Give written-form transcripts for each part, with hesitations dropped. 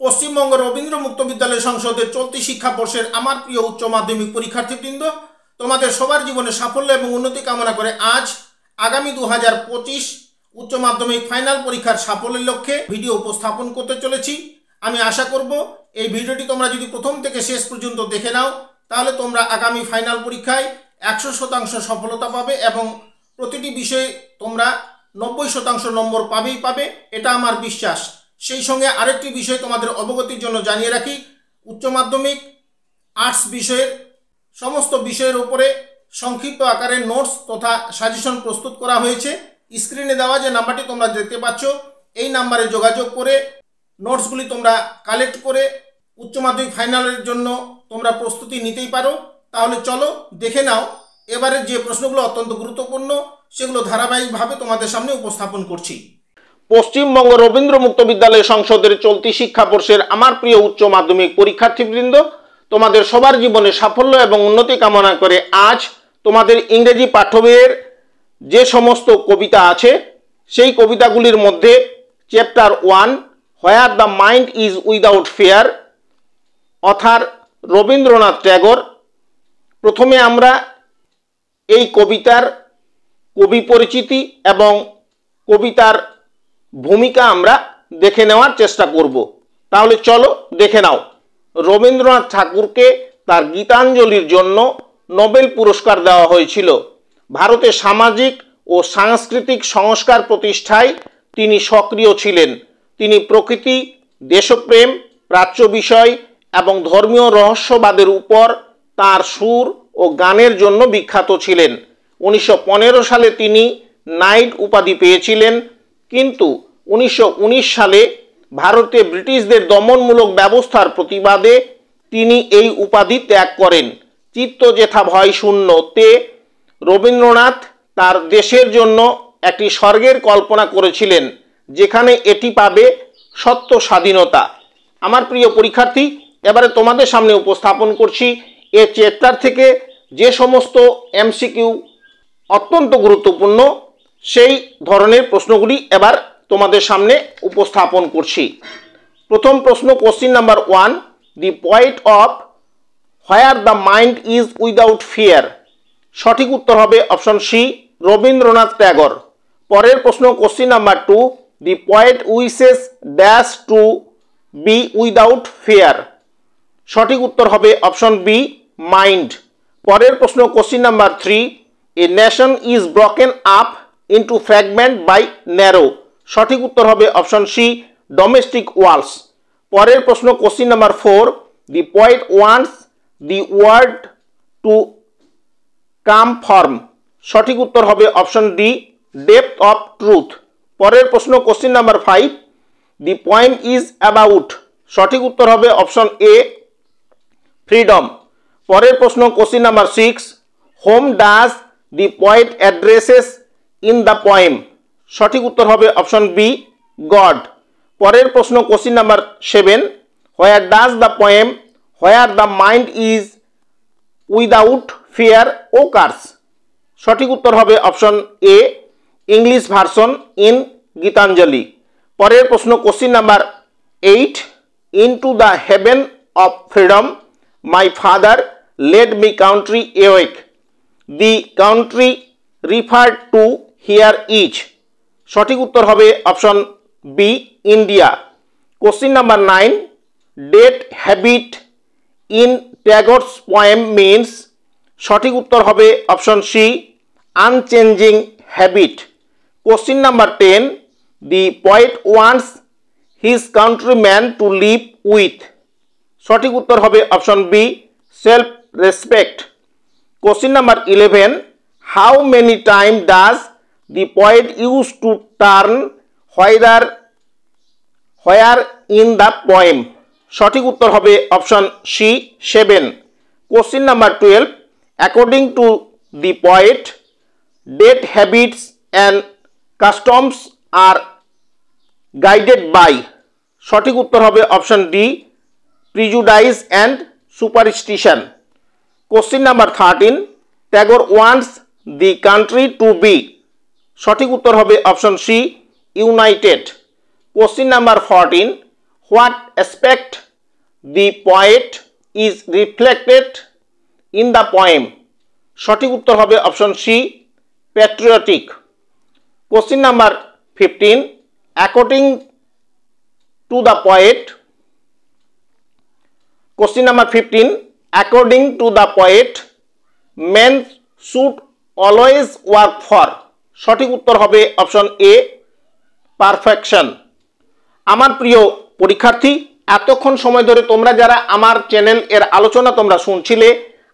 পশ্চিমবঙ্গ রবীন্দ্র মুক্ত বিদ্যালয় সংসদের চলতি শিক্ষাবর্ষের আমার প্রিয় উচ্চ মাধ্যমিক পরীক্ষার্থীবৃন্দ, তোমাদের সবার জীবনে সাফল্য এবং উন্নতি কামনা করে আজ আগামী 2025 উচ্চ মাধ্যমিক ফাইনাল পরীক্ষার সাফল্যের লক্ষ্যে ভিডিও উপস্থাপন করতে চলেছি। আমি আশা করব এই ভিডিওটি তোমরা যদি প্রথম থেকে শেষ পর্যন্ত দেখে নাও তাহলে তোমরা আগামী ফাইনাল পরীক্ষায় 100% সফলতা পাবে এবং প্রতিটি বিষয়ে তোমরা 90% নম্বর পাবে, এটা আমার বিশ্বাস। সেই সঙ্গে আরেকটি বিষয় তোমাদের অবগতির জন্য জানিয়ে রাখি, উচ্চ মাধ্যমিক আর্টস বিষয়ের সমস্ত বিষয়ের উপরে সংক্ষিপ্ত আকারে নোটস তথা সাজেশন প্রস্তুত করা হয়েছে। স্ক্রিনে দেওয়া যে নাম্বারটি তোমরা দেখতে পাচ্ছ এই নাম্বারে যোগাযোগ করে নোটসগুলি তোমরা কালেক্ট করে উচ্চ মাধ্যমিক ফাইনালের জন্য তোমরা প্রস্তুতি নিতেই পারো। তাহলে চলো দেখে নাও এবারে যে প্রশ্নগুলো অত্যন্ত গুরুত্বপূর্ণ সেগুলো ধারাবাহিকভাবে তোমাদের সামনে উপস্থাপন করছি। পশ্চিমবঙ্গ রবীন্দ্র মুক্ত বিদ্যালয় সংসদের চলতি শিক্ষাবর্ষের আমার প্রিয় উচ্চ মাধ্যমিক পরীক্ষার্থীবৃন্দ, তোমাদের সবার জীবনে সাফল্য এবং উন্নতি কামনা করে আজ তোমাদের ইংরেজি পাঠ্য বইয়ের যে সমস্ত কবিতা আছে সেই কবিতাগুলির মধ্যে chapter 1 where the mind is without fear, other Rabindranath Tagore. প্রথমে আমরা এই কবিতার কবি পরিচিতি এবং কবিতার ভূমিকা আমরা দেখে নেওয়ার চেষ্টা করব। তাহলে চলো দেখে নাও। রবীন্দ্রনাথ ঠাকুরকে তার গীতাঞ্জলির জন্য নোবেল পুরস্কার দেওয়া হয়েছিল। ভারতে সামাজিক ও সাংস্কৃতিক সংস্কার প্রতিষ্ঠায় তিনি সক্রিয় ছিলেন। তিনি প্রকৃতি, দেশপ্রেম, প্রাচ্য বিষয় এবং ধর্মীয় রহস্যবাদের উপর তার সুর ও গানের জন্য বিখ্যাত ছিলেন। 1915 সালে তিনি নাইট উপাধি পেয়েছিলেন, কিন্তু 1919 সালে ভারতে ব্রিটিশদের দমনমূলক ব্যবস্থার প্রতিবাদে তিনি এই উপাধি ত্যাগ করেন। চিত্ত যেথা ভয় শূন্য তে রবীন্দ্রনাথ তার দেশের জন্য একটি স্বর্গের কল্পনা করেছিলেন যেখানে এটি পাবে সত্য স্বাধীনতা। আমার প্রিয় পরীক্ষার্থী, এবারে তোমাদের সামনে উপস্থাপন করছি এ চ্যাপ্টার থেকে যে সমস্ত এমসিকিউ অত্যন্ত গুরুত্বপূর্ণ সেই ধরনের প্রশ্নগুলি এবার তোমাদের সামনে উপস্থাপন করছি। প্রথম প্রশ্ন, question number 1, the poet of where the mind is without fear. সঠিক উত্তর হবে অপশন সি, রবীন্দ্রনাথ ট্যাগর। পরের প্রশ্ন, question number 2, the poet wishes dash to be without fear. সঠিক উত্তর হবে অপশন বি, মাইন্ড। পরের প্রশ্ন, question number 3, a nation is broken up into fragment by narrow. সঠিক উত্তর হবে অপশন সি, ডোমেস্টিক ওয়ালস। পরের প্রশ্ন, question number 4, the poet wants the word to come form. সঠিক উত্তর হবে option D, depth of truth. পরের প্রশ্ন, question number 5, the poem is about. সঠিক উত্তর হবে অপশন এ, ফ্রিডম। পরের প্রশ্ন, question number 6, whom does the poet addresses in the poem. সঠিক উত্তর হবে অপশন বি, গড। পরের প্রশ্ন, question number 7, where does the poem where the mind is without fear occurs. সঠিক উত্তর হবে option A, English version in Gitanjali. পরের প্রশ্ন, question number 8, into the heaven of freedom my father led me country awake. The country referred to here is. সঠিক উত্তর হবে option B, India. Question number 9, dead habit in Tagore's poem means. সঠিক উত্তর হবে option C, unchanging habit. Question number 10, the poet wants his countryman to live with. সঠিক উত্তর হবে option B, self respect. Question number 11, how many time does the poet use to turn where in the poem. সঠিক উত্তর হবে option C, 7। Question number 12, according to the poet dead habits and customs are guided by. সঠিক উত্তর হবে option D, prejudice and superstition. Question number 13, Tagore wants the country to be. সঠিক উত্তর হবে option C, united. Question number 14. What aspect the poet is reflected in the poem? সঠিক উত্তর হবে option C, patriotic. Question number 15, according to the poet, question number 15, according to the poet men should always work for, সঠিক উত্তর হবে option এ, perfection. আমার প্রিয় পরীক্ষার্থী, এতক্ষণ সময় ধরে তোমরা যারা আমার চ্যানেল এর আলোচনা তোমরা শুনছিলে,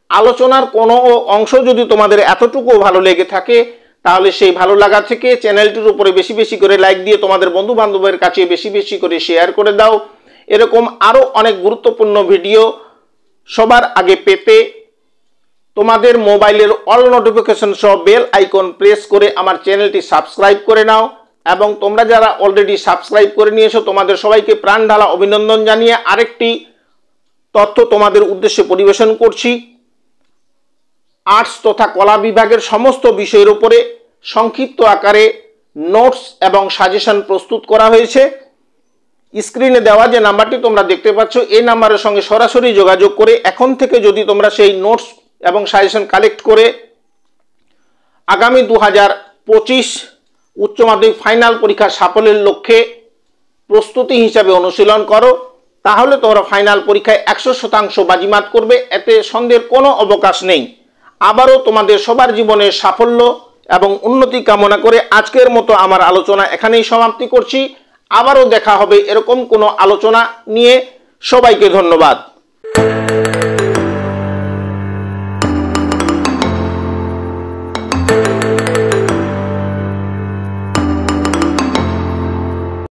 আলোচনার কোনো অংশ যদি তোমাদের এতটুকু ভালো লেগে থাকে তাহলে সেই ভালো লাগা থেকে চ্যানেলটির উপরে বেশি বেশি করে লাইক দিয়ে তোমাদের বন্ধু বান্ধবের কাছে বেশি বেশি করে শেয়ার করে দাও। এরকম আরও অনেক গুরুত্বপূর্ণ ভিডিও সবার আগে পেতে তোমাদের মোবাইলের অল নোটিফিকেশন সহ বেল আইকন প্রেস করে আমার চ্যানেলটি সাবস্ক্রাইব করে নাও। এবং তোমরা যারা অলরেডি সাবস্ক্রাইব করে নিয়েছো তোমাদের সবাইকে প্রাণ ঢালা অভিনন্দন জানিয়ে আরেকটি তথ্য তোমাদের উদ্দেশ্যে পরিবেশন করছি। আর্টস তথা কলা বিভাগের সমস্ত বিষয়ের উপরে সংক্ষিপ্ত আকারে নোটস এবং সাজেশন প্রস্তুত করা হয়েছে। স্ক্রিনে দেওয়া যে নাম্বারটি তোমরা দেখতে পাচ্ছ এই নাম্বারের সঙ্গে সরাসরি যোগাযোগ করে এখন থেকে যদি তোমরা সেই নোটস এবং সাজেশন কালেক্ট করে আগামী 2025 উচ্চ মাধ্যমিক ফাইনাল পরীক্ষার সাফল্যের লক্ষ্যে প্রস্তুতি হিসাবে অনুশীলন করো, তাহলে তোমরা ফাইনাল পরীক্ষায় 100% বাজিমাত করবে, এতে সন্দেহের কোনো অবকাশ নেই। আবারও তোমাদের সবার জীবনের সাফল্য এবং উন্নতি কামনা করে আজকের মতো আমার আলোচনা এখানেই সমাপ্তি করছি। আবারও দেখা হবে এরকম কোনো আলোচনা নিয়ে। সবাইকে ধন্যবাদ।